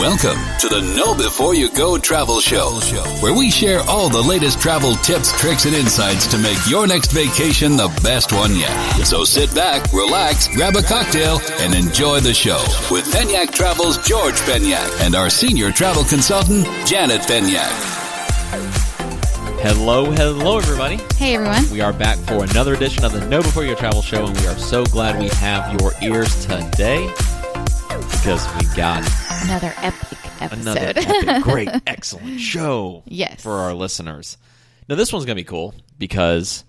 Welcome to the Know Before You Go Travel Show, where we share all the latest travel tips, tricks, and insights to make your next vacation the best one yet. So sit back, relax, grab a cocktail, and enjoy the show with Penyak Travel's George Penyak and our senior travel consultant, Janet Penyak. Hello, everybody. Hey, everyone. We are back for another edition of the Know Before You Go Travel Show, and we are so glad we have your ears today because we got another epic episode. Another epic, great, excellent show yes. for our listeners. Now, this one's going to be cool because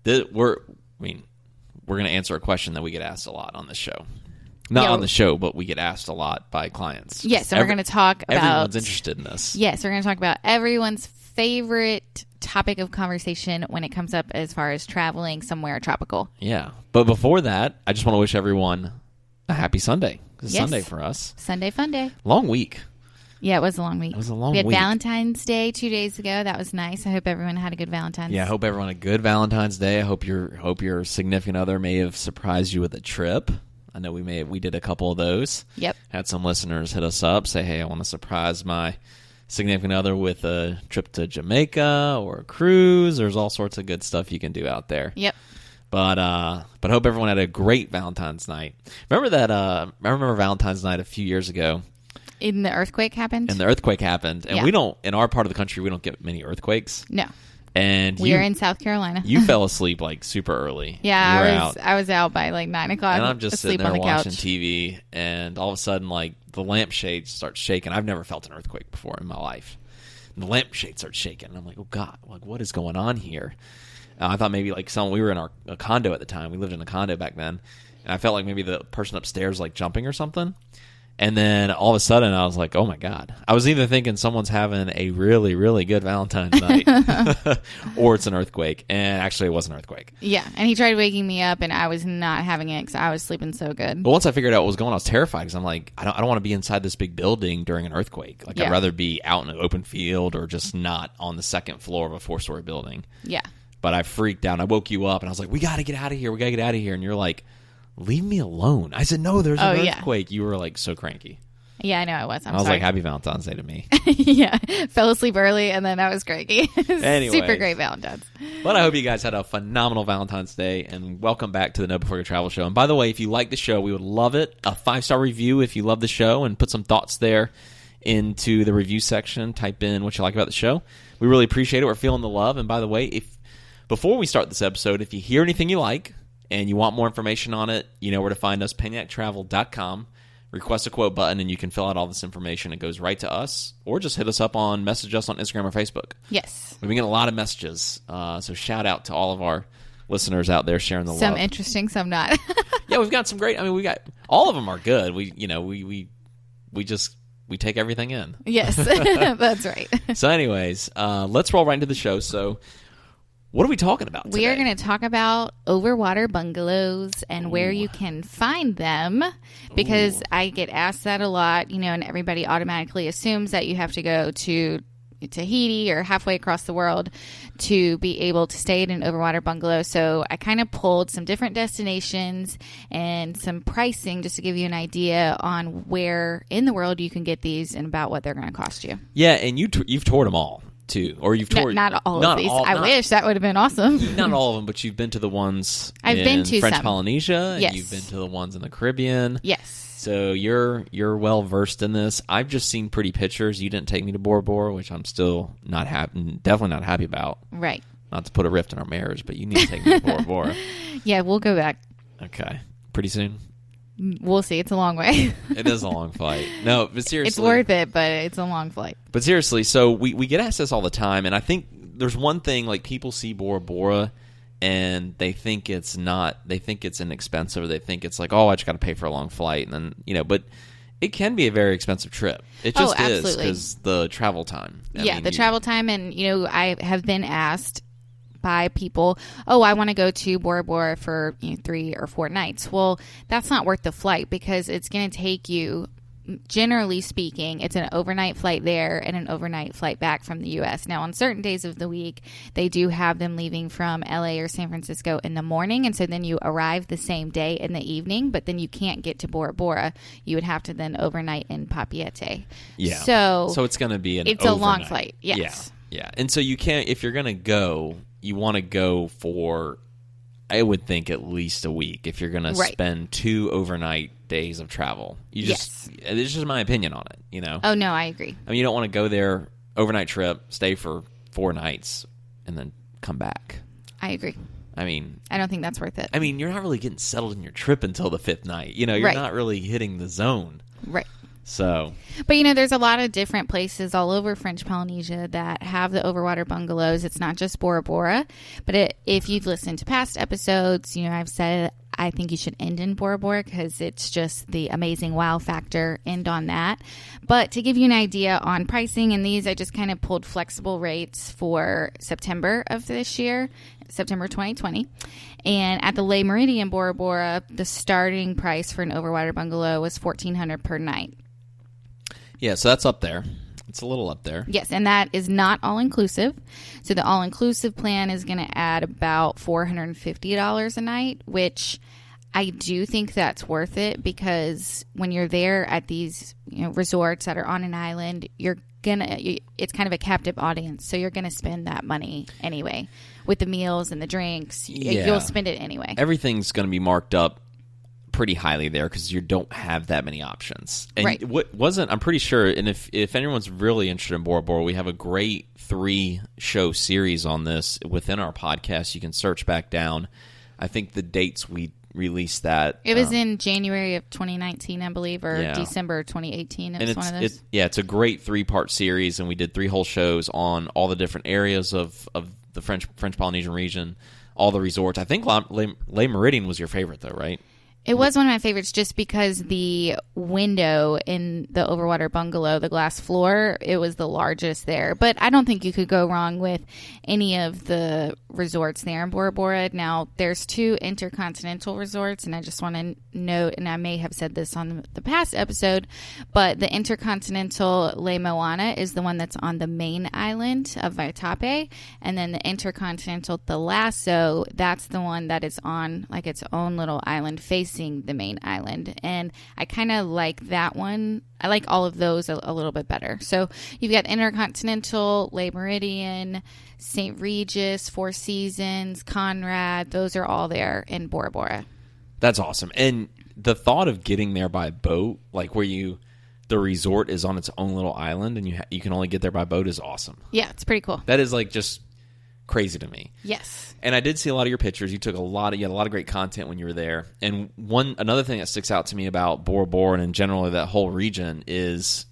we're going to answer a question that we get asked a lot on this show. Not on the show, but we get asked a lot by clients. Yes, and we're going to talk about... Everyone's interested in this. Yes, we're going to talk about everyone's favorite topic of conversation when it comes up as far as traveling somewhere tropical. Yeah, but before that, I just want to wish everyone a happy Sunday. It's yes. Sunday for us. Sunday fun day. Long week. Yeah, it was a long week. It was a long week. We had Valentine's Day 2 days ago. That was nice. I hope everyone had a good Valentine's. Yeah, I hope everyone had a good Valentine's Day. I hope your significant other may have surprised you with a trip. I know we did a couple of those. Yep. Had some listeners hit us up, say, hey, I want to surprise my significant other with a trip to Jamaica or a cruise. There's all sorts of good stuff you can do out there. Yep. But hope everyone had a great Valentine's night. Remember that? I remember Valentine's night a few years ago. And the earthquake happened? And we don't, in our part of the country, we don't get many earthquakes. No. And we're in South Carolina. You fell asleep like super early. Yeah, I was out by like 9 o'clock. And I'm just asleep sitting there on the watching couch. TV, and all of a sudden, like the lampshade starts shaking. I've never felt an earthquake before in my life. And the lampshade starts shaking, and I'm like, oh God, like what is going on here? I thought maybe like we were in a condo at the time. We lived in a condo back then, and I felt like maybe the person upstairs like jumping or something. And then all of a sudden, I was like, oh, my God. I was either thinking someone's having a really, really good Valentine's night or it's an earthquake. And actually, it was an earthquake. Yeah. And he tried waking me up, and I was not having it because I was sleeping so good. But once I figured out what was going on, I was terrified because I'm like, I don't want to be inside this big building during an earthquake. Like, I'd rather be out in an open field or just not on the second floor of a 4-story building. Yeah. But I freaked out. I woke you up, and I was like, we got to get out of here. We got to get out of here. And you're like, leave me alone. I said, no, there's an earthquake. You were like so cranky. Yeah, I know I was. I was like, happy Valentine's Day to me. Yeah. Fell asleep early, and then I was cranky. Anyway. Super great Valentine's. But I hope you guys had a phenomenal Valentine's Day, and welcome back to the Know Before Your Travel Show. And by the way, if you like the show, we would love it. A 5-star review if you love the show, and put some thoughts there into the review section. Type in what you like about the show. We really appreciate it. We're feeling the love. And by the way, before we start this episode, if you hear anything you like, and you want more information on it, you know where to find us, penyaktravel.com. Request a quote button, and you can fill out all this information. It goes right to us, or just hit us up message us on Instagram or Facebook. Yes. We've been getting a lot of messages, so shout out to all of our listeners out there sharing the love. Some interesting, some not. Yeah, we've got some great, we got, all of them are good. We take everything in. Yes, that's right. So anyways, let's roll right into the show. So, what are we talking about today? We are going to talk about Overwater Bungalows and where you can find them, because I get asked that a lot, and everybody automatically assumes that you have to go to Tahiti or halfway across the world to be able to stay in an Overwater bungalow. So I kind of pulled some different destinations and some pricing just to give you an idea on where in the world you can get these and about what they're going to cost you. Yeah, and you've toured them all. Too, or you've toured not all of these. I wish that would have been awesome. Not all of them, but you've been to the ones I've been to French some. Polynesia. Yes. And you've been to the ones in the Caribbean. Yes. So you're well versed in this. I've just seen pretty pictures. You didn't take me to Bora Bora, which I'm still definitely not happy about. Right. Not to put a rift in our marriage, but you need to take me to Bora Bora. Yeah, we'll go back. Okay, pretty soon. We'll see. It's a long way. It is a long flight. No, but seriously. It's worth it, but it's a long flight. But seriously, so we get asked this all the time, and I think there's one thing, like people see Bora Bora, and they think it's inexpensive, or they think it's like, oh, I just got to pay for a long flight, and then, but it can be a very expensive trip. It just is, because the travel time. The travel time, and, I have been asked by people, oh, I want to go to Bora Bora for 3 or 4 nights. Well, that's not worth the flight, because it's going to take you generally speaking, it's an overnight flight there and an overnight flight back from the U.S. Now, on certain days of the week, they do have them leaving from L.A. or San Francisco in the morning, and so then you arrive the same day in the evening, but then you can't get to Bora Bora. You would have to then overnight in Papeete. Yeah. So it's going to be it's overnight. a long flight. Yes. Yeah. And so you can't, if you're going to go, you want to go for, I would think, at least a week if you're going to spend 2 overnight days of travel. It's just my opinion on it, you know? Oh, no, I agree. I mean, you don't want to go there, overnight trip, stay for 4 nights, and then come back. I agree. I mean, I don't think that's worth it. I mean, you're not really getting settled in your trip until the 5th night. You know, you're not really hitting the zone. Right. So, but you know, there's a lot of different places all over French Polynesia that have the overwater bungalows. It's not just Bora Bora, but if you've listened to past episodes, you know, I've said I think you should end in Bora Bora because it's just the amazing wow factor. End on that. But to give you an idea on pricing, and these I just kind of pulled flexible rates for September of this year, September 2020. And at the Le Meridian Bora Bora, the starting price for an overwater bungalow was $1,400 per night. Yeah, so that's up there. It's a little up there. Yes, and that is not all-inclusive. So the all-inclusive plan is going to add about $450 a night, which I do think that's worth it because when you're there at these, you know, resorts that are on an island, it's kind of a captive audience, so you're going to spend that money anyway. With the meals and the drinks, you'll spend it anyway. Everything's going to be marked up pretty highly there because you don't have that many options. And I'm pretty sure, and if anyone's really interested in Bora Bora, we have a great 3-show series on this within our podcast. You can search back down. I think the dates we released that. It was in January of 2019, I believe, or December 2018. It was one of those. It's a great 3-part series, and we did 3 whole shows on all the different areas of the French Polynesian region, all the resorts. I think Le Meridian was your favorite, though, right? It was one of my favorites just because the window in the Overwater bungalow, the glass floor, it was the largest there. But I don't think you could go wrong with any of the resorts there in Bora Bora. Now, there's 2 intercontinental resorts, and I just want to note, and I may have said this on the past episode, but the intercontinental Le Moana is the one that's on the main island of Vaitape, and then the intercontinental Thalasso, that's the one that is on like its own little island facing the main island, and I kind of like that one. I like all of those a little bit better. So you've got Intercontinental, Le Meridian, St. Regis, Four Seasons, Conrad. Those are all there in Bora Bora. That's awesome. And the thought of getting there by boat, like where the resort is on its own little island and you can only get there by boat, is awesome. Yeah, it's pretty cool. That is like just crazy to me. Yes. And I did see a lot of your pictures. You had a lot of great content when you were there. And another thing that sticks out to me about Bora Bora and generally that whole region is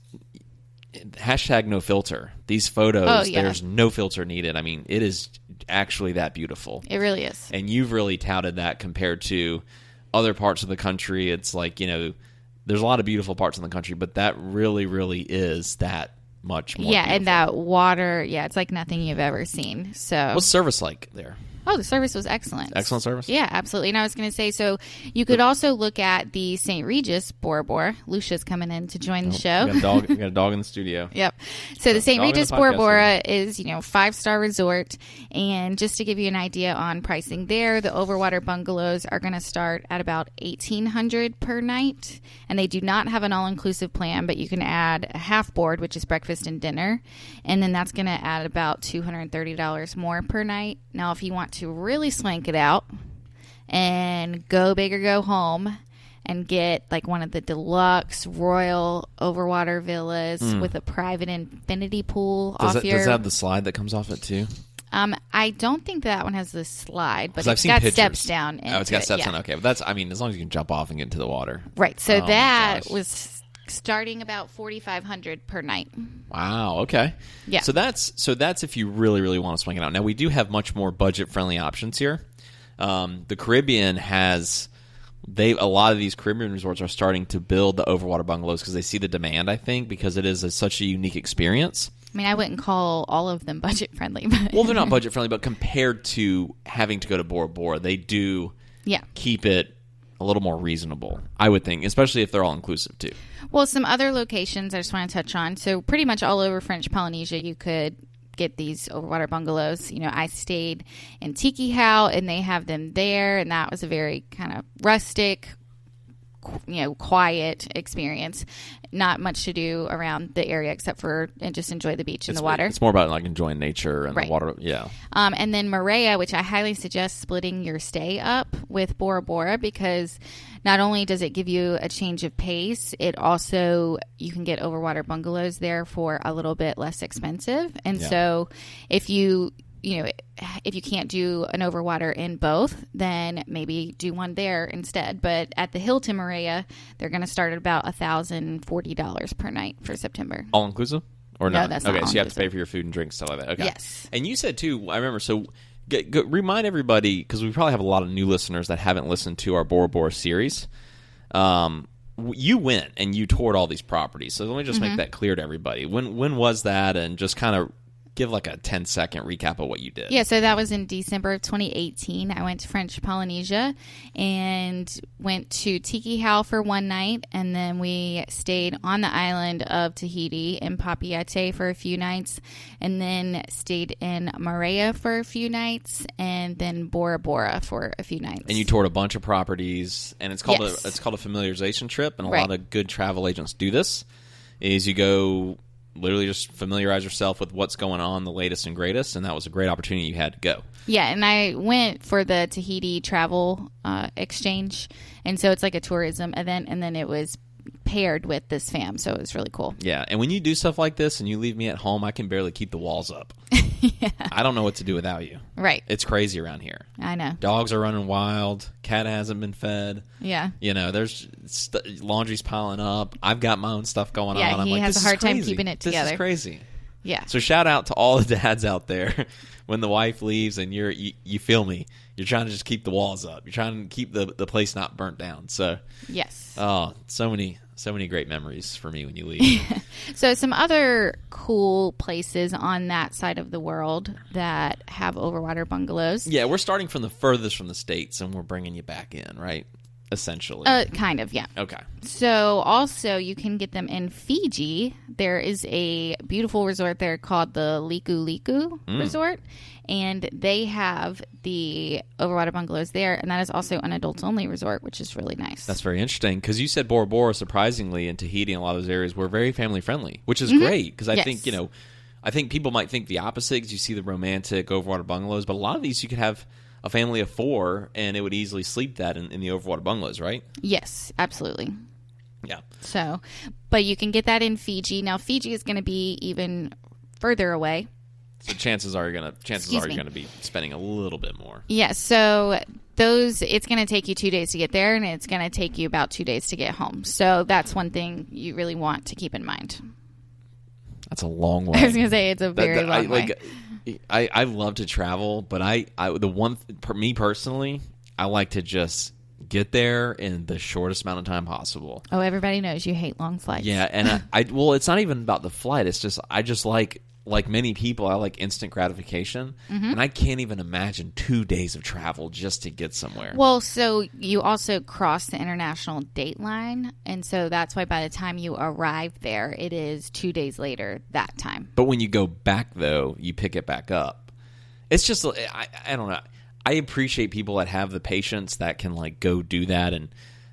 #no filter. These photos, there's no filter needed. I mean, it is actually that beautiful. It really is. And you've really touted that compared to other parts of the country. It's like, you know, there's a lot of beautiful parts in the country, but that really, really is that much more beautiful. And that water, it's like nothing you've ever seen. So what's service like there? Oh, the service was excellent. Excellent service? Yeah, absolutely. And I was going to say, so you could also look at the St. Regis Bora Bora. Lucia's coming in to join the show. We got a dog in the studio. Yep. So the St. Regis Bora Bora is, 5-star resort. And just to give you an idea on pricing there, the Overwater bungalows are going to start at about $1,800 per night. And they do not have an all-inclusive plan, but you can add a half board, which is breakfast and dinner. And then that's going to add about $230 more per night. Now, if you want to really swank it out and go big or go home and get like one of the deluxe royal overwater villas with a private infinity pool does it have the slide that comes off it too? I don't think that one has the slide, but it's got pictures. Steps down. It's got steps down. Okay, but that's, I mean, as long as you can jump off and get into the water. Right. So that was starting about $4,500 per night. Wow. Okay. Yeah. So that's if you really, really want to swing it out. Now we do have much more budget friendly options here. The Caribbean has a lot of these Caribbean resorts are starting to build the overwater bungalows because they see the demand. I think because it is such a unique experience. I mean, I wouldn't call all of them budget friendly. But well, they're not budget friendly, but compared to having to go to Bora Bora, they do keep it a little more reasonable, I would think, especially if they're all inclusive too. Well, some other locations I just want to touch on. So pretty much all over French Polynesia, you could get these overwater bungalows. You know, I stayed in Tiki How, and they have them there, and that was a very kind of rustic, quiet experience. Not much to do around the area except for and just enjoy the beach and the water. It's more about like enjoying nature and right. the water. Yeah. And then Moorea, which I highly suggest splitting your stay up with Bora Bora, because not only does it give you a change of pace, it also, you can get overwater bungalows there for a little bit less expensive. And so if you can't do an overwater in both, then maybe do one there instead. But at the Hilton Moorea, they're going to start at about $1,040 per night for September. All inclusive? Or no, not? That's not okay, so you have to pay all-inclusive. for your food and drinks, stuff like that. Okay. Yes. And you said too, I remember, so remind everybody, because we probably have a lot of new listeners that haven't listened to our Bora Bora series. You went and you toured all these properties. So let me just make that clear to everybody. When was that? And just kind of give like a 10-second recap of what you did. Yeah, so that was in December of 2018. I went to French Polynesia and went to Tiki How for one night, and then we stayed on the island of Tahiti in Papeete for a few nights, and then stayed in Moorea for a few nights, and then Bora Bora for a few nights. And you toured a bunch of properties, and it's called Yes. a familiarization trip, and a Right. lot of good travel agents do this. Is you go literally just familiarize yourself with what's going on, the latest and greatest, and that was a great opportunity you had to go. Yeah, and I went for the Tahiti travel exchange, and so it's like a tourism event, and then it was paired with this fam, so it was really cool. Yeah, and when you do stuff like this and you leave me at home, I can barely keep the walls up. Yeah. I don't know what to do without you. Right. It's crazy around here. I know. Dogs are running wild. Cat hasn't been fed. Yeah. You know, there's laundry's piling up. I've got my own stuff going Yeah, on. I'm he like, has this a hard is time crazy. keeping it This together. is crazy. Yeah. So shout out to all the dads out there. When the wife leaves and you feel me, you're trying to just keep the walls up. You're trying to keep the place not burnt down. So Yes. so many great memories for me when you leave. So some other cool places on that side of the world that have overwater bungalows. Yeah, we're starting from the furthest from the States and we're bringing you back in, right? Essentially. Kind of, yeah. Okay. So also you can get them in Fiji. There is a beautiful resort there called the Liku Liku Resort, and they have the overwater bungalows there, and that is also an adults-only resort, which is really nice. That's very interesting because you said Bora Bora, surprisingly, in Tahiti and a lot of those areas were very family-friendly, which is great because I think, I think people might think the opposite because you see the romantic overwater bungalows, but a lot of these you could have a family of 4 and it would easily sleep that in the overwater bungalows, right? Yes, absolutely. Yeah. So, but you can get that in Fiji. Now, Fiji is going to be even further away. So chances are you're gonna be spending a little bit more. Yeah, so it's going to take you 2 days to get there, and it's going to take you about 2 days to get home. So that's one thing you really want to keep in mind. That's a long way. I was going to say it's a very long way. I love to travel, but me personally, I like to just get there in the shortest amount of time possible. Oh, everybody knows you hate long flights. Yeah, and well, it's not even about the flight. It's just I just like many people, I like instant gratification, and I can't even imagine 2 days of travel just to get somewhere. Well, so you also cross the international date line, and so that's why by the time you arrive there, it is 2 days later that time. But when you go back, though, you pick it back up. It's just I don't know. I appreciate people that have the patience that can like go do that and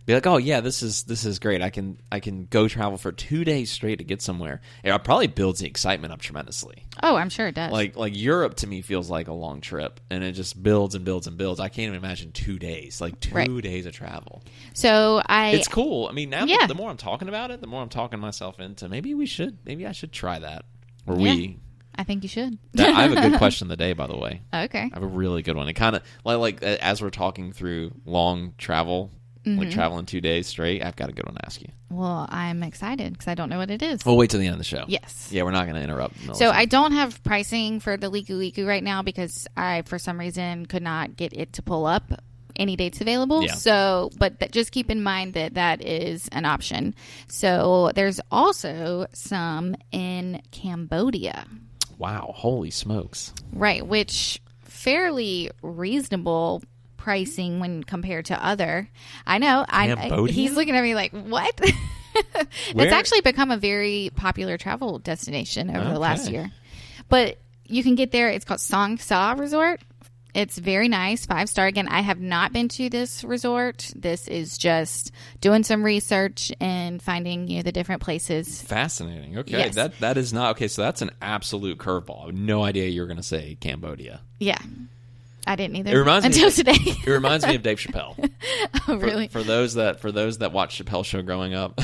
be like, oh yeah, this is great. I can go travel for 2 days straight to get somewhere. It probably builds the excitement up tremendously. Oh, I'm sure it does. Like Europe to me feels like a long trip, and it just builds and builds and builds. I can't even imagine 2 days, like two days of travel. So it's cool. I mean, now Yeah. the more I'm talking about it, the more I'm talking myself into maybe I should try that. Or Yeah. I think you should. I have a good question of the day, by the way. Okay. I have a really good one. It kind of like as we're talking through long travel, like traveling 2 days straight, I've got a good one to ask you. Well, I'm excited because I don't know what it is. We'll wait till the end of the show. Yes. Yeah, we're not going to interrupt. So I don't have pricing for the Liku Liku right now because I, for some reason, could not get it to pull up any dates available. Yeah. So, but just keep in mind that is an option. So there's also some in Cambodia. Wow, holy smokes. Right, which fairly reasonable pricing when compared to other. I know. Cambodia? He's looking at me like, what? It's actually become a very popular travel destination over the last year. But you can get there. It's called Song Sa Resort. It's very nice, 5-star. Again, I have not been to this resort. This is just doing some research and finding the different places. Fascinating. Okay, yes. that is not okay. So that's an absolute curveball. I had no idea you were going to say Cambodia. Yeah, I didn't either. It reminds until me, today. It reminds me of Dave Chappelle. Oh, really? For those that watched Chappelle Show growing up,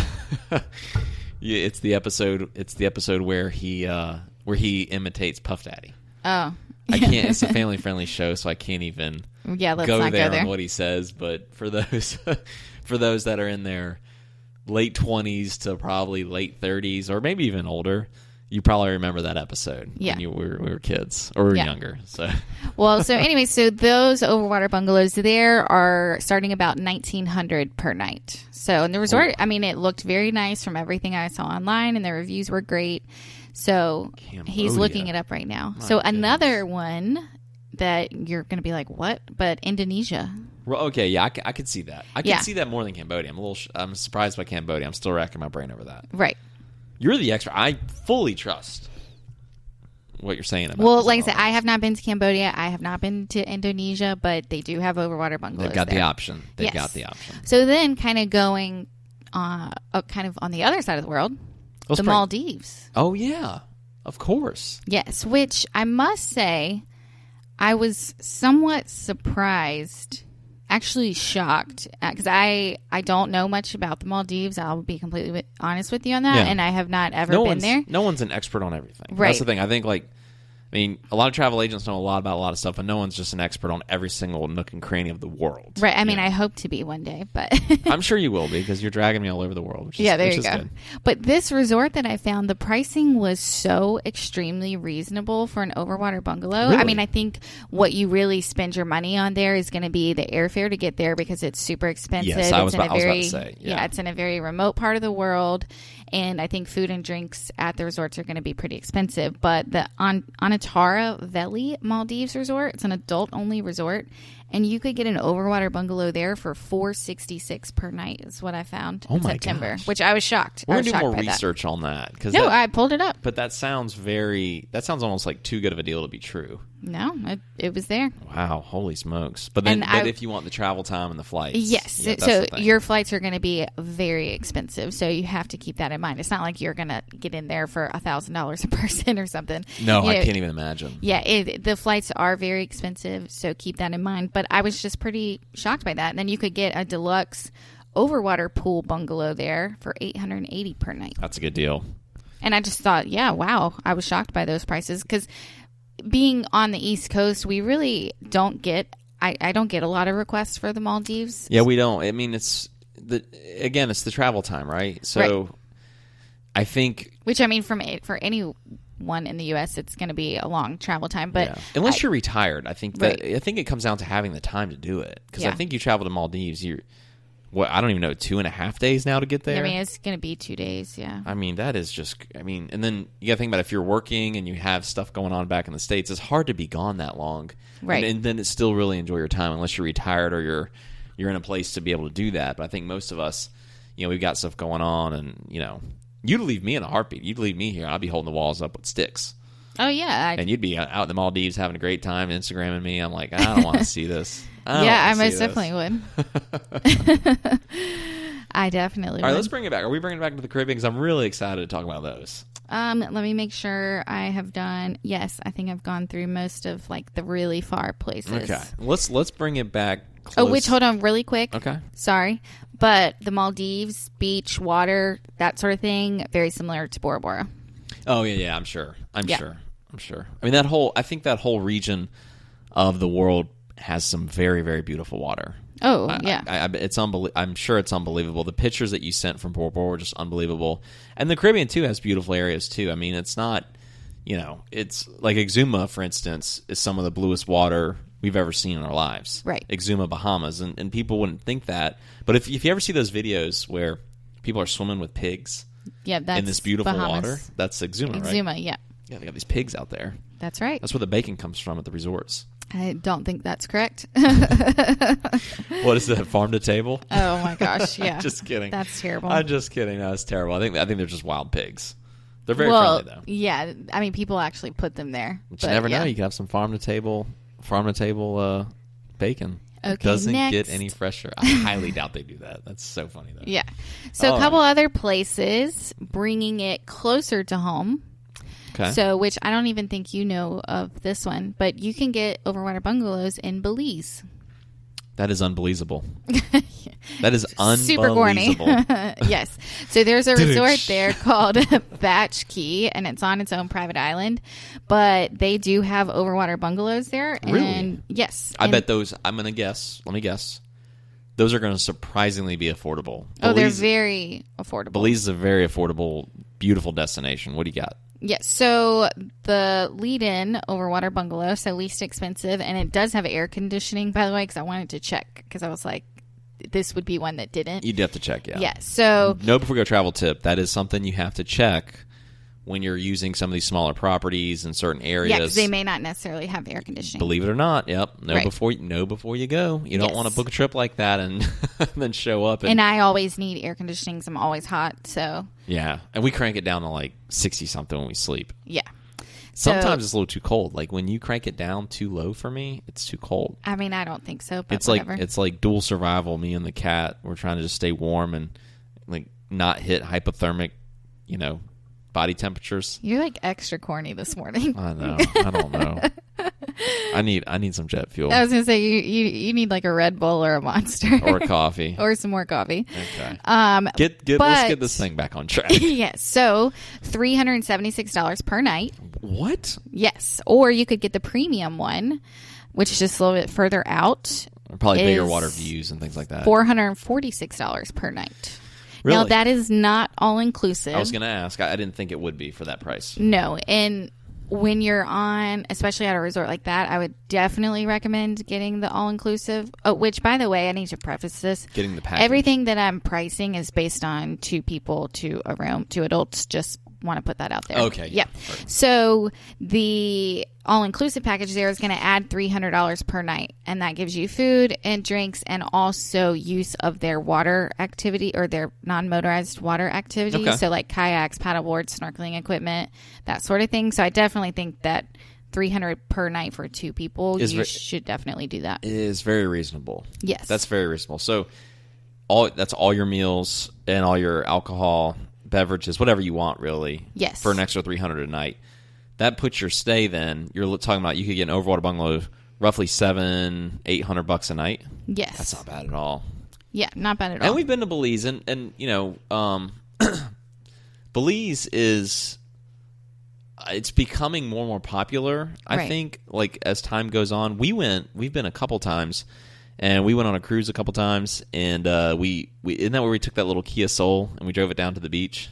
it's the episode where he imitates Puff Daddy. Oh. I can't. It's a family-friendly show, so I can't even let's go not there go there on what he says. But for those that are in their late 20s to probably late 30s, or maybe even older, you probably remember that episode when we were kids or younger. So anyway, so those Overwater bungalows there are starting about $1,900 per night. So in the resort, I mean, it looked very nice from everything I saw online, and the reviews were great. So he's looking it up right now. Another one that you're going to be like, what? But Indonesia. Well, okay, yeah, I could see that. I could see that more than Cambodia. I'm surprised by Cambodia. I'm still racking my brain over that. Right. You're the expert. I fully trust what you're saying about Well, like I said, I have not been to Cambodia. I have not been to Indonesia, but they do have Overwater bungalows. They've got there. the option. They've Yes. got the option. So then kind of going kind of on the other side of the world, the Maldives. Oh, yeah. Of course. Yes, which I must say, I was somewhat surprised, actually shocked, because I don't know much about the Maldives. I'll be completely honest with you on that, and I have not ever been there. No one's an expert on everything. Right. That's the thing. I think, a lot of travel agents know a lot about a lot of stuff, but no one's just an expert on every single nook and cranny of the world. Right. I mean, I hope to be one day, but I'm sure you will be, because you're dragging me all over the world. Which is, there you is go. Good. But this resort that I found, the pricing was so extremely reasonable for an Overwater bungalow. Really? I mean, I think what you really spend your money on there is going to be the airfare to get there, because it's super expensive. Yes, I was about to say. Yeah, it's in a very remote part of the world. And I think food and drinks at the resorts are going to be pretty expensive. But the Anantara Valley Maldives Resort, it's an adult-only resort. And you could get an Overwater bungalow there for $466 per night is what I found in September, gosh. which I was shocked. We're going to do more research on that. I pulled it up. But that sounds almost like too good of a deal to be true. No, it was there. Wow, holy smokes. But if you want the travel time and the flights. Yes. Yeah, so your flights are going to be very expensive. So you have to keep that in mind. It's not like you're going to get in there for $1,000 a person or something. No, I can't even imagine. Yeah, the flights are very expensive. So keep that in mind. But I was just pretty shocked by that. And then you could get a deluxe Overwater pool bungalow there for $880 per night. That's a good deal. And I just thought, wow, I was shocked by those prices, because being on the East Coast, we really don't get, I don't get a lot of requests for the Maldives. Yeah, we don't. I mean, it's the travel time, right? So right. I think, which I mean, for anyone in the U.S., it's going to be a long travel time. But unless you're retired, I think it comes down to having the time to do it. Because I think you travel to Maldives, I don't even know, 2.5 days now to get there? I mean, it's going to be 2 days, yeah. I mean, that is just, and then you got to think about if you're working and you have stuff going on back in the States, it's hard to be gone that long. Right. And then still really enjoy your time unless you're retired or you're in a place to be able to do that. But I think most of us, we've got stuff going on, and, you'd leave me in a heartbeat. You'd leave me here. I'd be holding the walls up with sticks. Oh, yeah. And you'd be out in the Maldives having a great time, Instagramming me. I'm like, I don't want to see this. I most definitely would. I definitely would. All right, let's bring it back. Are we bringing it back to the Caribbean? Because I'm really excited to talk about those. Let me make sure I have done. Yes, I think I've gone through most of the really far places. Okay, let's bring it back close. Oh, which hold on really quick. Okay, sorry, but the Maldives, beach, water, that sort of thing, very similar to Bora Bora. Oh yeah, I'm sure. I'm sure. I mean, I think that whole region of the world has some very, very beautiful water. Oh, yeah. I'm sure it's unbelievable. The pictures that you sent from Bora Bora were just unbelievable. And the Caribbean, too, has beautiful areas, too. I mean, it's not, it's like Exuma, for instance, is some of the bluest water we've ever seen in our lives. Right. Exuma, Bahamas. And people wouldn't think that. But if you ever see those videos where people are swimming with pigs in this beautiful Bahamas. Water, that's Exuma, right? Exuma, yeah. Yeah, they got these pigs out there. That's right. That's where the bacon comes from at the resorts. I don't think that's correct. What is that? Farm to table? Oh my gosh! Yeah, Just kidding. That's terrible. I'm just kidding. No, it's terrible. I think they're just wild pigs. They're very friendly though. Yeah, I mean, people actually put them there. But you never know. You can have some farm to table bacon. Okay, It doesn't next. get any fresher. I highly doubt they do that. That's so funny though. Yeah. So a couple other places bringing it closer to home. Okay. So, which I don't even think you know of this one, but you can get Overwater Bungalows in Belize. That is unbelievable. That is Super corny. unbelievable. Yes. So there's a resort there called Batch Key, and it's on its own private island. But they do have Overwater Bungalows there. Really? And yes. I bet those, I'm going to guess, let me guess. Those are going to surprisingly be affordable. Oh, they're very affordable. Belize is a very affordable, beautiful destination. What do you got? Yes. So the lead-in Overwater Bungalow, so least expensive, and it does have air conditioning, by the way, because I wanted to check, because I was like, this would be one that didn't. You'd have to check, yeah. Yeah. So No Before You Go travel tip. That is something you have to check when you're using some of these smaller properties in certain areas. yeah, 'cause they may not necessarily have air conditioning. Believe it or not, yep. Know Right. before you go. You don't want to book a trip like that and then show up And I always need air conditioning because I'm always hot. So yeah, and we crank it down to like 60 something when we sleep. yeah. Sometimes it's a little too cold. Like when you crank it down too low for me, it's too cold. I mean, I don't think so, but It's whatever. like dual survival. Me and the cat, we're trying to just stay warm and like not hit hypothermic, body temperatures. You're like extra corny this morning. I know. I don't know. I need some jet fuel I was gonna say you need like a Red Bull or a Monster or a coffee or some more coffee. Okay. But, Let's get this thing back on track. Yes. So $376 per night. What? Yes. Or you could get the premium one, which is just a little bit further out. Probably bigger is water views and things like that. $446 per night. Really? Now that is not all inclusive. I was going to ask. I didn't think it would be for that price. No, and when you're on, especially at a resort like that, I would definitely recommend getting the all-inclusive. Oh, which, by the way, I need to preface this. Getting the package. Everything that I'm pricing is based on 2 people to a room, 2 adults. Just want to put that out there. Okay. Yeah. Right. So the all-inclusive package there is going to add $300 per night, and that gives you food and drinks and also use of their water activity or their non-motorized water activities. Okay. So like kayaks, paddleboards, snorkeling equipment, that sort of thing. So I definitely think that $300 per night for 2 people, you should definitely do that. It is very reasonable. Yes. That's very reasonable. So that's all your meals and all your alcohol, beverages, whatever you want, really. Yes. For an extra $300 a night. That puts your stay then, you're talking about you could get an Overwater Bungalow roughly $700-800 a night. Yes. That's not bad at all. Yeah, not bad at all. And we've been to Belize, and Belize is it's becoming more and more popular. I Right. think like as time goes on, we've been a couple times, and we went on a cruise a couple times, and we isn't that where we took that little Kia Soul and we drove it down to the beach?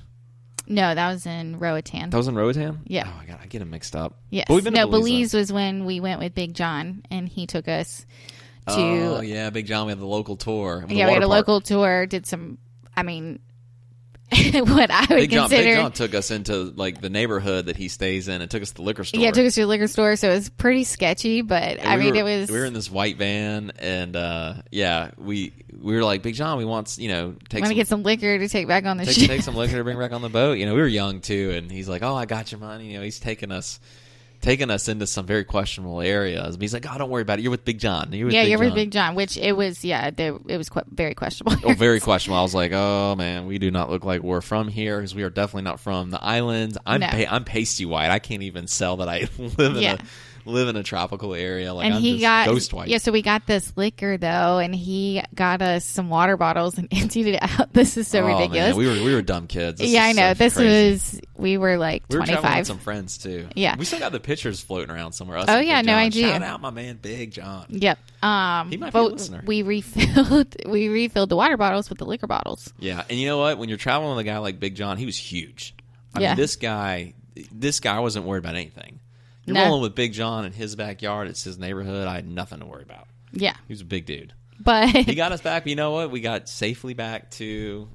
No, that was in Roatan. That was in Roatan? Yeah. Oh my god, I get them mixed up. Yes. But we've been to Belize was when we went with Big John, and he took us to. Oh yeah, Big John. We had the local tour. Yeah, we had a local tour. Did some. I mean, what I would Big John consider. took us into like the neighborhood that he stays in and took us to the liquor store. Yeah, it took us to a liquor store, so it was pretty sketchy. But And it was. We were in this white van, and we were like, Big John, we want Want to get some liquor to take back on the ship. take some liquor to bring back on the boat. We were young too, and he's like, oh, I got your money. He's taking us into some very questionable areas. But he's like, oh, don't worry about it. You're with Big John. You're with Big John, which it was. Yeah, it was very questionable. Oh, very questionable. I was like, oh man, we do not look like we're from here because we are definitely not from the islands. I'm pasty white. I can't even sell that I live in a tropical area. Like, and I'm he just got ghost white. Yeah, so we got this liquor though, and he got us some water bottles and emptied it out. This is so ridiculous. Man, we were dumb kids. I know. We were like we were 25. traveling with some friends too. Yeah, we still got the pictures floating around somewhere. Oh yeah, no, I do. Shout out my man, Big John. Yep. He might be a listener. We refilled the water bottles with the liquor bottles. Yeah, and you know what? When you're traveling with a guy like Big John, he was huge. I Yeah. mean, this guy wasn't worried about anything. You're rolling with Big John in his backyard. It's his neighborhood. I had nothing to worry about. Yeah. He was a big dude. But He got us back. But you know what? We got safely back to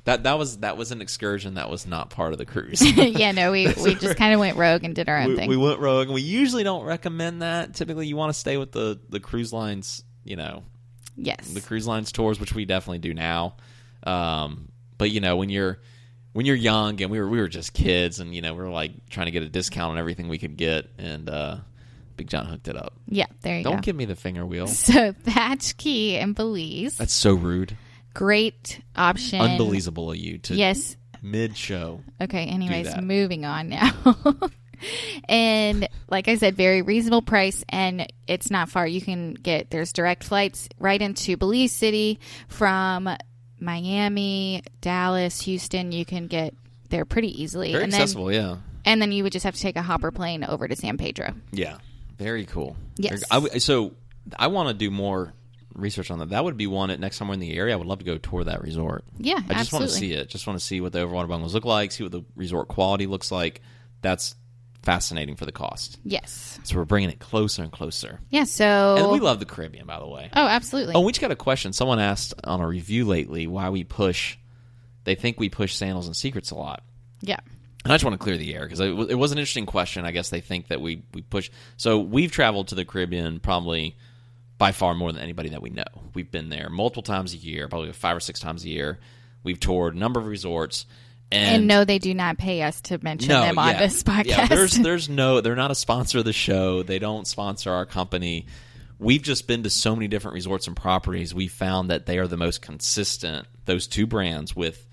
That was an excursion that was not part of the cruise. Yeah, no, we just kind of went rogue and did our own thing. We went rogue, and we usually don't recommend that. Typically, you want to stay with the cruise lines, Yes. the cruise lines tours, which we definitely do now. But when you're young, and we were just kids, and we were like trying to get a discount on everything we could get, and Big John hooked it up. Yeah, there you go. Don't give me the finger wheel. So Thatch Key in Belize. That's so rude. Great option. Unbelievable of you to yes. mid-show. Okay, anyways, moving on now. And like I said, very reasonable price, and it's not far. There's direct flights right into Belize City from Miami, Dallas, Houston. You can get there pretty easily. Very accessible, yeah. And then you would just have to take a hopper plane over to San Pedro. Yeah, very cool. Yes. So I want to do more research on that. That would be one next time we're in the area. I would love to go tour that resort. Yeah, I just want to see it. Just want to see what the Overwater bungalows look like, see what the resort quality looks like. That's fascinating for the cost. Yes. So we're bringing it closer and closer. Yeah, so... And we love the Caribbean, by the way. Oh, absolutely. Oh, we just got a question. Someone asked on a review lately why they think we push Sandals and Secrets a lot. Yeah. And I just want to clear the air because it was an interesting question. I guess they think that we push. So we've traveled to the Caribbean probably by far more than anybody that we know. We've been there multiple times a year, probably 5 or 6 times a year. We've toured a number of resorts. And no, they do not pay us to mention them on this podcast. Yeah, they're not a sponsor of the show. They don't sponsor our company. We've just been to so many different resorts and properties. We found that they are the most consistent, those two brands, with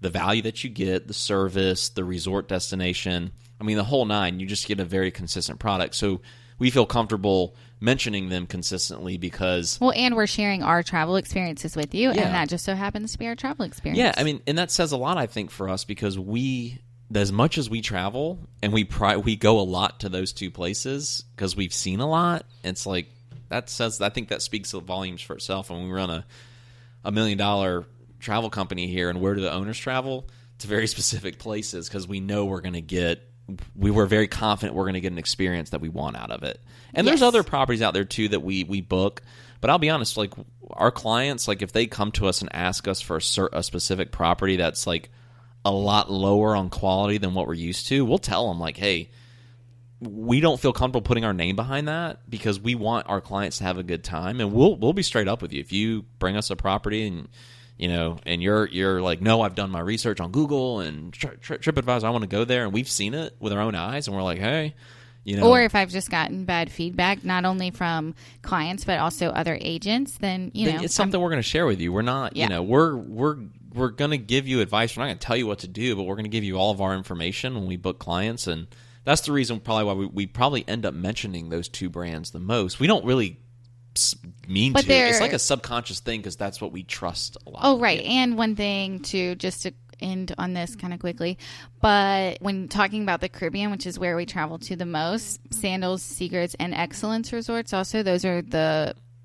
the value that you get, the service, the resort destination. I mean, the whole nine. You just get a very consistent product. So we feel comfortable mentioning them consistently because... Well, and we're sharing our travel experiences with you, and that just so happens to be our travel experience. Yeah, I mean, and that says a lot, I think, for us because as much as we travel, and we go a lot to those two places because we've seen a lot, it's like, I think that speaks volumes for itself. When we run a $1 million travel company here, and where do the owners travel? To very specific places because we know we're very confident we're going to get an experience that we want out of it. And there's other properties out there too that we book. But I'll be honest, like our clients, like if they come to us and ask us for a specific property that's like a lot lower on quality than what we're used to, we'll tell them like, hey, we don't feel comfortable putting our name behind that because we want our clients to have a good time. And we'll be straight up with you. If you bring us a property and and you're like, no, I've done my research on Google and TripAdvisor, I want to go there, and we've seen it with our own eyes, and we're like, hey, Or if I've just gotten bad feedback, not only from clients but also other agents, then it's something we're going to share with you. We're not, we're going to give you advice. We're not going to tell you what to do, but we're going to give you all of our information when we book clients, and that's the reason probably why we probably end up mentioning those two brands the most. We don't really mean to. It's like a subconscious thing because that's what we trust a lot. Oh, right. And one thing too, just to end on this kind of quickly, but when talking about the Caribbean, which is where we travel to the most, Sandals, Secrets, and Excellence Resorts, also those are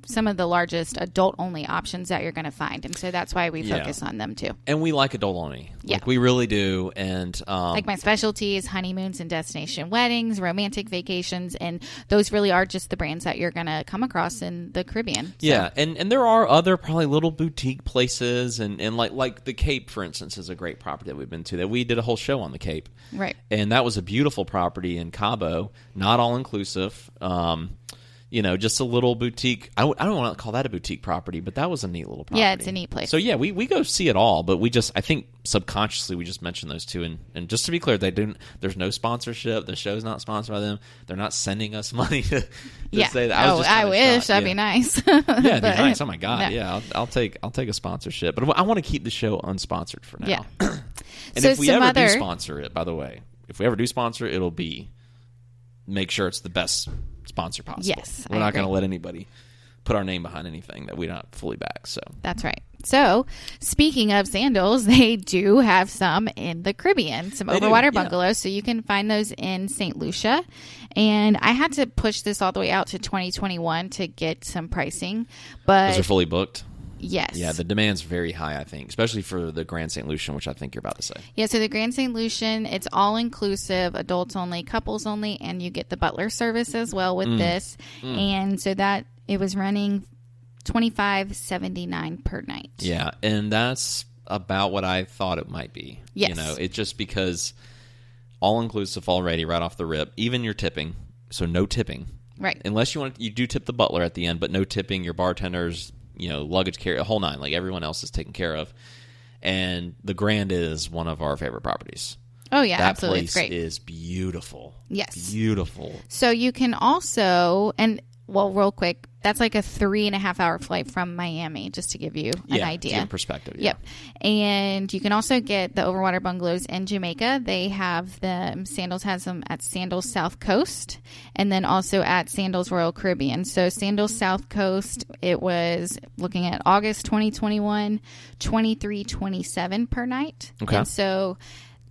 some of the largest adult-only options that you're going to find. And so that's why we focus on them, too. And we like adult-only. Yeah. We really do. And like my specialty is honeymoons and destination weddings, romantic vacations, and those really are just the brands that you're going to come across in the Caribbean. So. Yeah, and there are other probably little boutique places, and like the Cape, for instance, is a great property that we've been to. That we did a whole show on the Cape. Right. And that was a beautiful property in Cabo, not all-inclusive. Just a little boutique. I don't want to call that a boutique property, but that was a neat little property. Yeah, it's a neat place. So, yeah, we go see it all, but I think subconsciously we just mentioned those two. And just to be clear, there's no sponsorship. The show's not sponsored by them. They're not sending us money to say that. I wish. That'd be nice. Yeah, it'd be nice. Oh, my God. No. Yeah, I'll take a sponsorship. But I want to keep the show unsponsored for now. Yeah. And so if we ever do sponsor it, by the way, it'll be make sure it's the best sponsor possible. Yes, we're not going to let anybody put our name behind anything that we're not fully back. So that's right. So speaking of sandals, they do have some in the Caribbean, some Overwater bungalows. So you can find those in St. Lucia. And I had to push this all the way out to 2021 to get some pricing, but those are fully booked. Yes. Yeah, the demand's very high, I think, especially for the Grand St. Lucian, which I think you're about to say. Yeah, so the Grand St. Lucian, it's all-inclusive, adults only, couples only, and you get the butler service as well with this. And so it was running $25.79 per night. Yeah, and that's, about what I thought it might be. Yes. You know, it's just because all-inclusive already right off the rip, even your tipping, so no tipping. Right. Unless you do tip the butler at the end, but no tipping, your bartenders, luggage carry, a whole nine, like everyone else is taken care of. And the Grand is one of our favorite properties. Oh, yeah, that absolutely. Place it's great. is beautiful. Yes. Beautiful. So you can also, real quick, that's like a 3.5-hour flight from Miami, just to give you an idea. To give perspective. Yeah. Yep. And you can also get the Overwater Bungalows in Jamaica. They have them, Sandals has them at Sandals South Coast and then also at Sandals Royal Caribbean. So Sandals South Coast, it was looking at August 2021, $23.27 per night. Okay. And so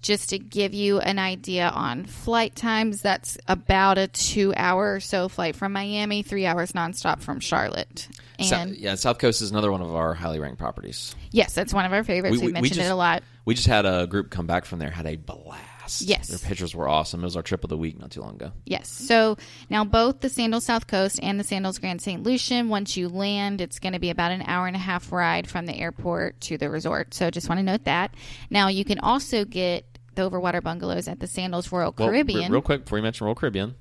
just to give you an idea on flight times, that's about a 2-hour or so flight from Miami, 3 hours nonstop from Charlotte. And South Coast is another one of our highly ranked properties. yes, that's one of our favorites. We've mentioned it a lot. We just had a group come back from there, had a blast. Yes. Their pictures were awesome. It was our trip of the week not too long ago. Yes. So now both the Sandals South Coast and the Sandals Grand St. Lucian, once you land, it's going to be about an 1.5-hour ride from the airport to the resort. So just want to note that. Now you can also get the Overwater Bungalows at the Sandals Royal Caribbean. Real quick, before you mention Royal Caribbean,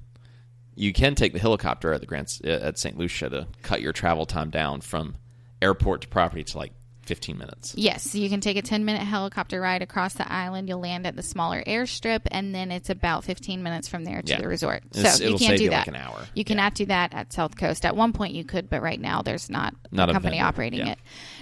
you can take the helicopter at St. Lucia to cut your travel time down from airport to property to like 15 minutes. Yes, you can take a 10-minute helicopter ride across the island. You'll land at the smaller airstrip, and then it's about 15 minutes from there to the resort. So you can't do that. Like an hour. You cannot do that at South Coast. At one point you could, but right now there's not a company operating it.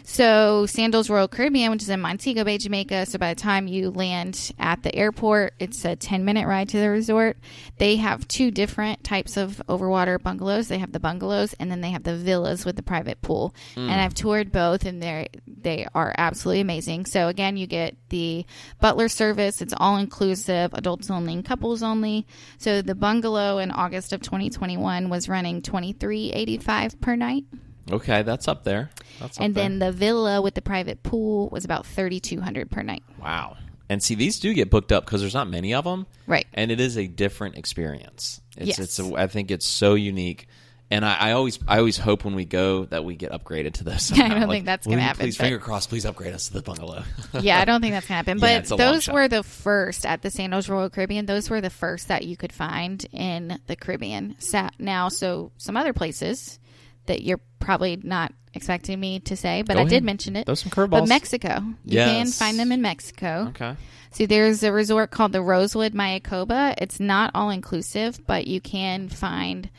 So Sandals Royal Caribbean, which is in Montego Bay, Jamaica. So by the time you land at the airport, it's a 10-minute ride to the resort. They have two different types of overwater bungalows. They have the bungalows, and then they have the villas with the private pool. And I've toured both, and they are absolutely amazing. So again, you get the butler service. It's all inclusive, adults only and couples only. So the bungalow in August of 2021 was running $23.85 per night. Okay, that's up there. Then the villa with the private pool was about $3,200 per night. Wow. And see, these do get booked up because there's not many of them. Right. And it is a different experience. Yes. I think it's so unique. And I always hope when we go that we get upgraded to this. I don't think that's going to happen. Please, finger crossed, please upgrade us to the bungalow. Yeah, I don't think that's going to happen. But yeah, those were the first at the Sandals Royal Caribbean. Those were the first that you could find in the Caribbean. Now, so some other places that you're probably not expecting me to say, but I did mention it. Those some curveballs. But Mexico. You can find them in Mexico. Okay. So there's a resort called the Rosewood Mayacoba. It's not all-inclusive, but you can find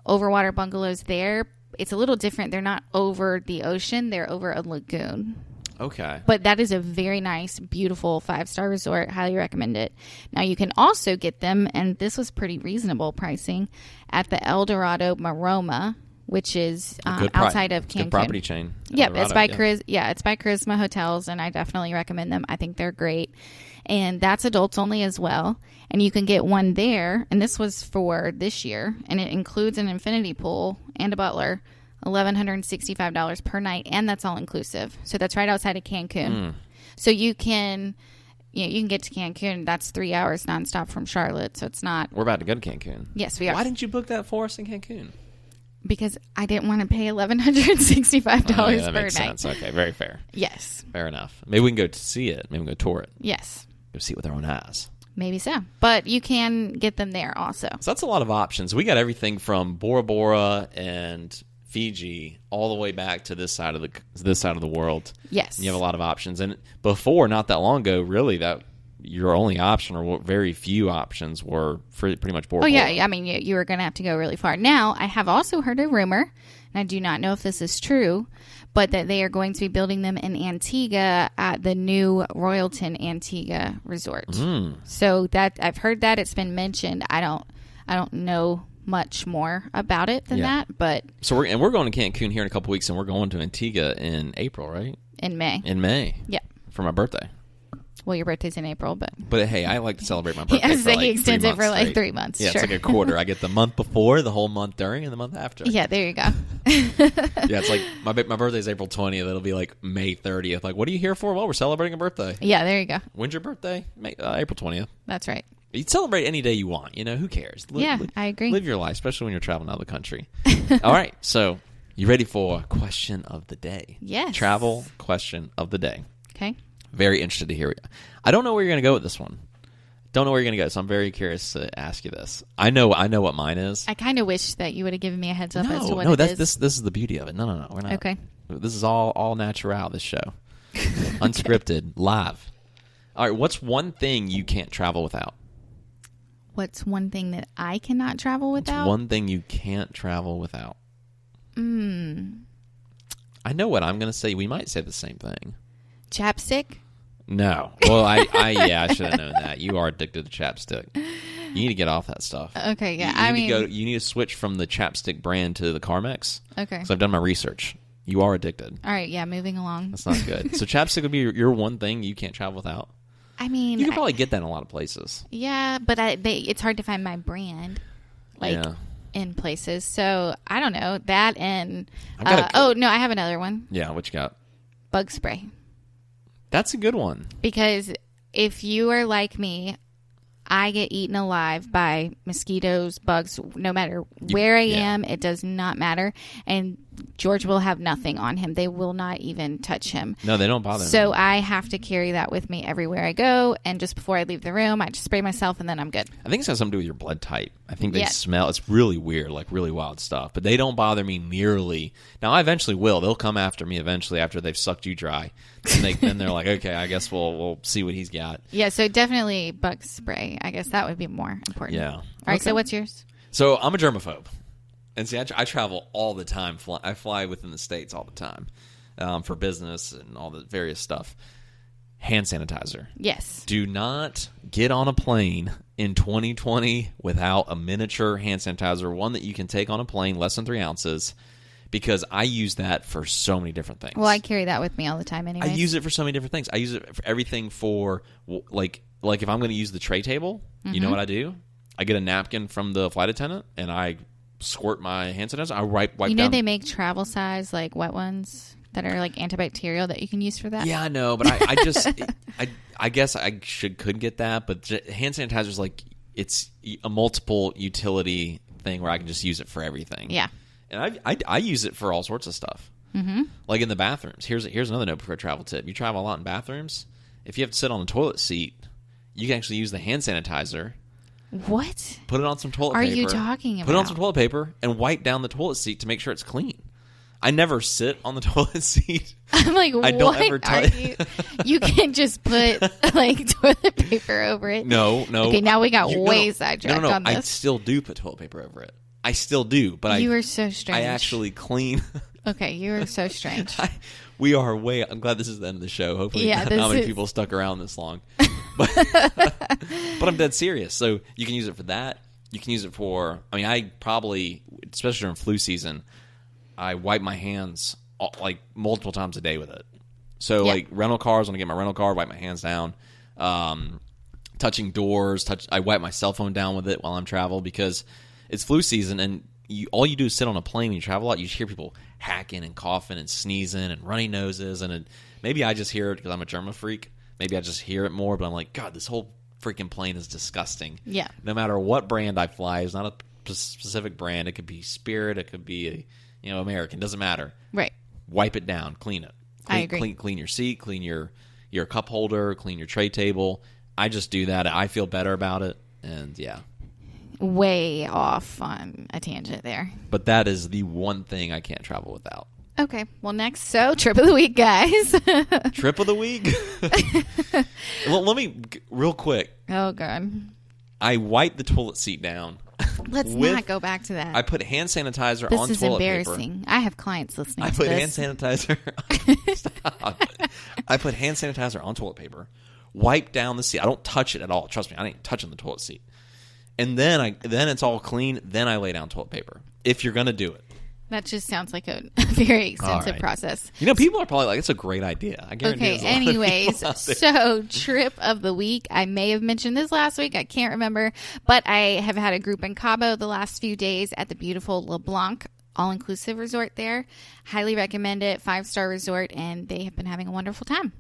overwater bungalows there. It's a little different. They're not over the ocean. They're over a lagoon. Okay. But that is a very nice, beautiful 5-star resort. Highly recommend it. Now, you can also get them, and this was pretty reasonable pricing, at the El Dorado Maroma, which is outside of Cancun. Good property chain. Yep, it's by it's by Charisma Hotels, and I definitely recommend them. I think they're great. And that's adults only as well. And you can get one there, and this was for this year, and it includes an infinity pool and a butler, $1,165 per night, and that's all inclusive. So that's right outside of Cancun. So you can get to Cancun. That's 3 hours nonstop from Charlotte, so it's not. We're about to go to Cancun. Yes, we are. Why didn't you book that for us in Cancun? Because I didn't want to pay $1,165 that per makes night. sense. Okay, very fair. Yes. Fair enough. Maybe we can go to see it. Maybe we can go tour it. Yes. Go see it with our own eyes. Maybe so. But you can get them there also. So that's a lot of options. We got everything from Bora Bora and Fiji all the way back to this side of the world. Yes. And you have a lot of options. And before, not that long ago, really, that your only option or very few options were pretty much Bora Bora. Yeah. I mean, you were going to have to go really far. Now, I have also heard a rumor, and I do not know if this is true, but that they are going to be building them in Antigua at the new Royalton Antigua Resort. So that I've heard that it's been mentioned. I don't know much more about it than that, but so we're going to Cancun here in a couple weeks, and we're going to Antigua in April, right? In May. Yeah, for my birthday. Well, your birthday's in April, but hey, I like to celebrate my birthday. He extends it for like 3 months. Yeah, sure. It's like a quarter. I get the month before, the whole month during, and the month after. Yeah, there you go. Yeah, it's like my birthday's April 20th. It'll be like May 30th. Like, what are you here for? Well, we're celebrating a birthday. Yeah, there you go. When's your birthday? April 20th. That's right. You'd celebrate any day you want. Who cares? I agree. Live your life, especially when you're traveling out of the country. All right, so you ready for question of the day? Yes. Travel question of the day. Okay. Very interested to hear. I don't know where you're going to go with this one. Don't know where you're going to go, so I'm very curious to ask you this. I know what mine is. I kind of wish that you would have given me a heads up as to what it is. This is the beauty of it. No, we're not. Okay. This is all natural, this show. Unscripted, live. All right, what's one thing you can't travel without? What's one thing that I cannot travel without? What's one thing you can't travel without? I know what I'm going to say. We might say the same thing. Chapstick? No. Well, I should have known that. You are addicted to chapstick. You need to get off that stuff. Okay, yeah. You need to switch from the chapstick brand to the Carmex. Okay. So I've done my research. You are addicted. All right, yeah, moving along. That's not good. So chapstick would be your one thing you can't travel without? I mean... You can probably get that in a lot of places. Yeah, but it's hard to find my brand, in places. So, I don't know. That and... I have another one. Yeah, what you got? Bug spray. That's a good one. Because if you are like me, I get eaten alive by mosquitoes, bugs, no matter where I am. It does not matter. And George will have nothing on him. They will not even touch him. No, they don't bother him. So I have to carry that with me everywhere I go. And just before I leave the room, I just spray myself and then I'm good. I think it's got something to do with your blood type. I think they smell. It's really weird, like really wild stuff. But they don't bother me nearly. Now, I eventually will. They'll come after me eventually after they've sucked you dry. And then they're like, okay, I guess we'll see what he's got. Yeah, so definitely bug spray. I guess that would be more important. Yeah. All right, so what's yours? So I'm a germaphobe. And see, I travel all the time. I fly within the States all the time for business and all the various stuff. Hand sanitizer. Yes. Do not get on a plane in 2020 without a miniature hand sanitizer, one that you can take on a plane, less than 3 ounces, because I use that for so many different things. Well, I carry that with me all the time anyway. I use it for so many different things. I use it for everything for, like if I'm going to use the tray table, you know what I do? I get a napkin from the flight attendant, and I squirt my hand sanitizer. I wipe down. You know they make travel size, like wet ones that are like antibacterial that you can use for that? Yeah, I know, but I just, I guess I could get that, but hand sanitizer is like, it's a multiple utility thing where I can just use it for everything. Yeah. And I use it for all sorts of stuff. Mm-hmm. Like in the bathrooms. Here's another note for a travel tip. You travel a lot in bathrooms. If you have to sit on a toilet seat, you can actually use the hand sanitizer. What? Put it on some toilet paper. Are you talking about? Put it on some toilet paper and wipe down the toilet seat to make sure it's clean. I never sit on the toilet seat. I'm like, I don't ever touch. You can just put like toilet paper over it. No. Okay, now we got way sidetracked on this. I still do put toilet paper over it. I still do, but you are so strange. I actually clean. Okay, you are so strange. We are way. I'm glad this is the end of the show. Hopefully, not many people stuck around this long. But I'm dead serious. So you can use it for that. You can use it for. I mean, I probably, especially during flu season, I wipe my hands like multiple times a day with it. So like rental cars, when I get my rental car, wipe my hands down. Touching doors, I wipe my cell phone down with it while I'm travel because it's flu season, and all you do is sit on a plane when you travel a lot. You just hear people hacking and coughing and sneezing and runny noses, and maybe I just hear it because I'm a germa freak. Maybe I just hear it more, but I'm like, God, this whole freaking plane is disgusting. Yeah. No matter what brand I fly, it's not a specific brand. It could be Spirit, it could be American. Doesn't matter. Right. Wipe it down, clean it. I agree. Clean your seat, clean your cup holder, clean your tray table. I just do that. I feel better about it, and yeah. Way off on a tangent there. But that is the one thing I can't travel without. Okay. Well, next, trip of the week, guys. Trip of the week? Well, let me, real quick. Oh, God. I wipe the toilet seat down. Let's not go back to that. I put hand sanitizer on toilet paper. This is embarrassing. I have clients listening to this. I put hand sanitizer. Stop. I put hand sanitizer on toilet paper. Wipe down the seat. I don't touch it at all. Trust me, I ain't touching the toilet seat. And then it's all clean. Then I lay down toilet paper. If you're gonna do it. That just sounds like a very extensive process. People are probably like, it's a great idea. I guarantee. Okay, anyways, so trip of the week. I may have mentioned this last week. I can't remember. But I have had a group in Cabo the last few days at the beautiful LeBlanc all-inclusive resort there. Highly recommend it. 5-star resort, and they have been having a wonderful time.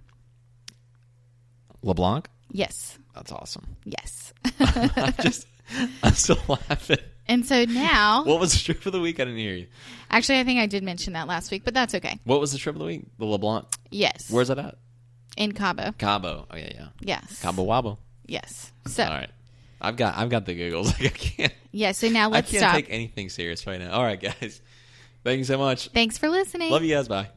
LeBlanc? Yes. That's awesome. Yes. I'm still laughing. And so now... What was the trip of the week? I didn't hear you. Actually, I think I did mention that last week, but that's okay. What was the trip of the week? The LeBlanc? Yes. Where's that at? In Cabo. Cabo. Oh, yeah. Yes. Cabo Wabo. Yes. So. All right. I've got the giggles. Like, I can't. Yeah, so now let's I can't stop. take anything serious right now. All right, guys. Thank you so much. Thanks for listening. Love you guys. Bye.